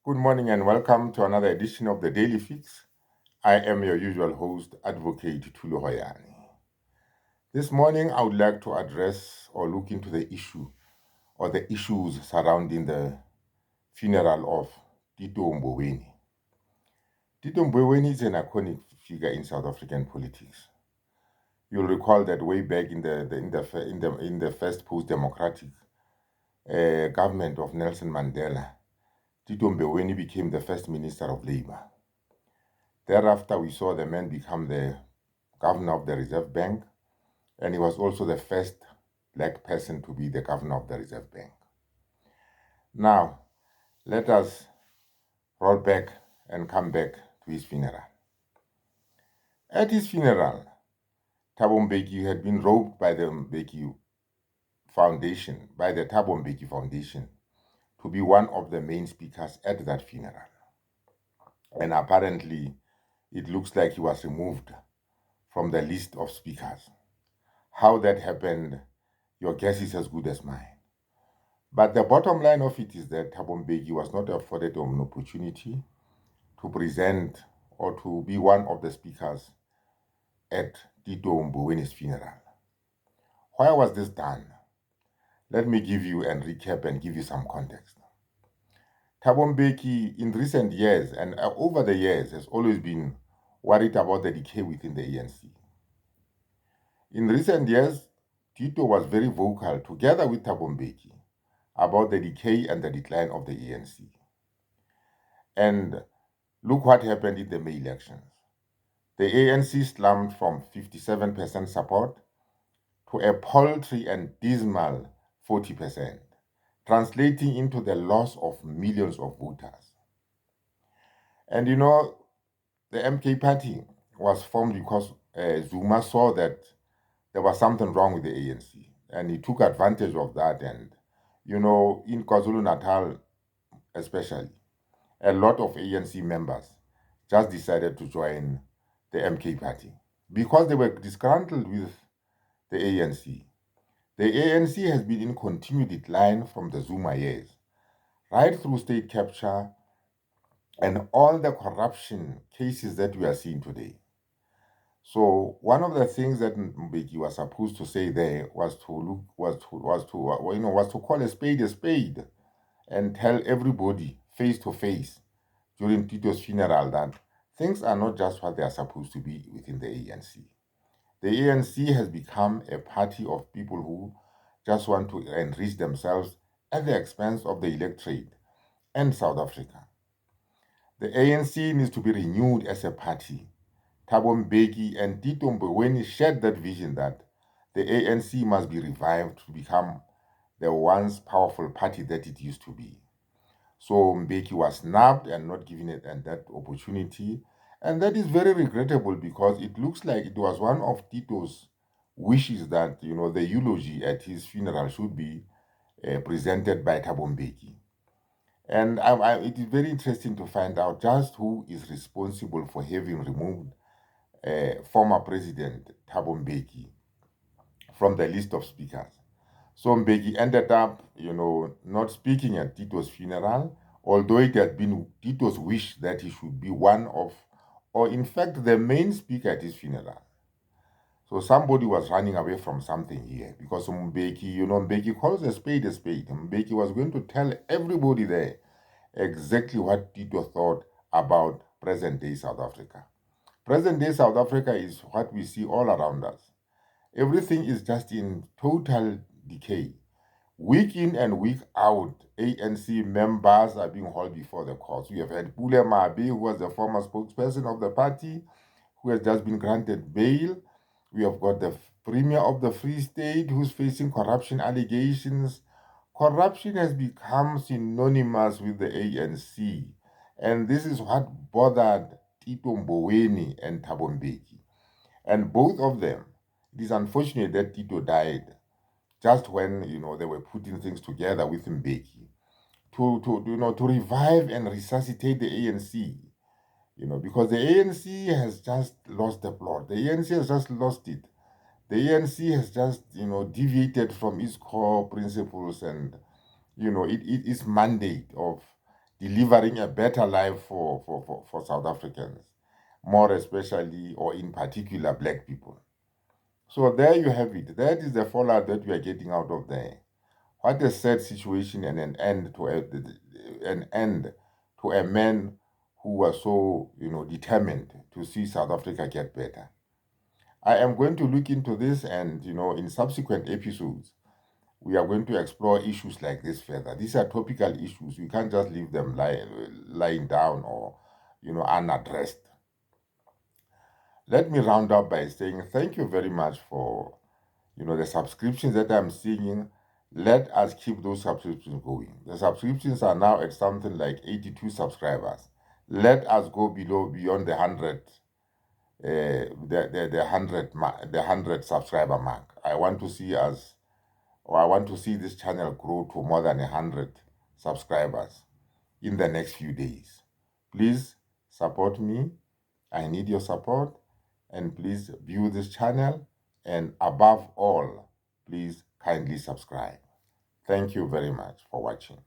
Good morning and welcome to another edition of the Daily Fix. I am your usual host, Advocate Tulo Hoyani. This morning, I would like to address or look into the issue or the issues surrounding the funeral of Tito Mboweni. Tito Mboweni is an iconic figure in South African politics. You'll recall that way back in the first post-democratic government of Nelson Mandela, Tito Mboweni became the first Minister of Labour. Thereafter, we saw the man become the governor of the Reserve Bank, and he was also the first black person to be the governor of the Reserve Bank. Now, let us roll back and come back to his funeral. At his funeral, Thabo Mbeki had been robed by the Thabo Mbeki Foundation, to be one of the main speakers at that funeral. And apparently, it looks like he was removed from the list of speakers. How that happened, your guess is as good as mine. But the bottom line of it is that Thabo Mbeki was not afforded an opportunity to present or to be one of the speakers at Tito Mboweni's funeral. Why was this done? Let me give you a recap and give you some context. Thabo Mbeki, in recent years and over the years, has always been worried about the decay within the ANC. In recent years, Tito was very vocal, together with Thabo Mbeki, about the decay and the decline of the ANC. And look what happened in the May elections. The ANC slumped from 57% support to a paltry and dismal 40%, translating into the loss of millions of voters. And the MK party was formed because Zuma saw that there was something wrong with the ANC, and he took advantage of that. And, in KwaZulu-Natal especially, a lot of ANC members just decided to join the MK party because they were disgruntled with the ANC. The ANC has been in continued decline from the Zuma years, right through state capture and all the corruption cases that we are seeing today. So one of the things that Mbeki was supposed to say there was to call a spade and tell everybody face to face during Tito's funeral that things are not just what they are supposed to be within the ANC. The ANC has become a party of people who just want to enrich themselves at the expense of the electorate and South Africa. The ANC needs to be renewed as a party. Thabo Mbeki and Tito Mboweni shared that vision that the ANC must be revived to become the once powerful party that it used to be. So Mbeki was snubbed and not given it and that opportunity. And that is very regrettable because it looks like it was one of Tito's wishes that, the eulogy at his funeral should be presented by Thabo Mbeki. And it is very interesting to find out just who is responsible for having removed former President Thabo Mbeki from the list of speakers. So Mbeki ended up, not speaking at Tito's funeral, although it had been Tito's wish that he should be one of, or in fact, the main speaker at his funeral. So somebody was running away from something here because Mbeki calls a spade a spade. Mbeki was going to tell everybody there exactly what Tito thought about present day South Africa. Present day South Africa is what we see all around us. Everything is just in total decay. Week in and week out, ANC members are being hauled before the courts. We have had Pule Mabe, who was the former spokesperson of the party, who has just been granted bail. We have got the Premier of the Free State, who's facing corruption allegations. Corruption has become synonymous with the ANC. And this is what bothered Tito Mboweni and Thabo Mbeki. And both of them, it is unfortunate that Tito died just when they were putting things together with Mbeki to revive and resuscitate the ANC. Because the ANC has just lost the plot. The ANC has just lost it. The ANC has just deviated from its core principles and its mandate of delivering a better life for South Africans, more especially or in particular black people. So there you have it. That is the fallout that we are getting out of there. What a sad situation and an end to a man who was so determined to see South Africa get better. I am going to look into this, and in subsequent episodes we are going to explore issues like this further. These are topical issues. We can't just leave them lying down or unaddressed. Let me round up by saying thank you very much for the subscriptions that I'm seeing. Let us keep those subscriptions going. The subscriptions are now at something like 82 subscribers. Let us go beyond the 100, the 100 subscriber mark. I want to see this channel grow to more than 100 subscribers in the next few days. Please support me. I need your support, and please view this channel, and above all, please kindly subscribe. Thank you very much for watching.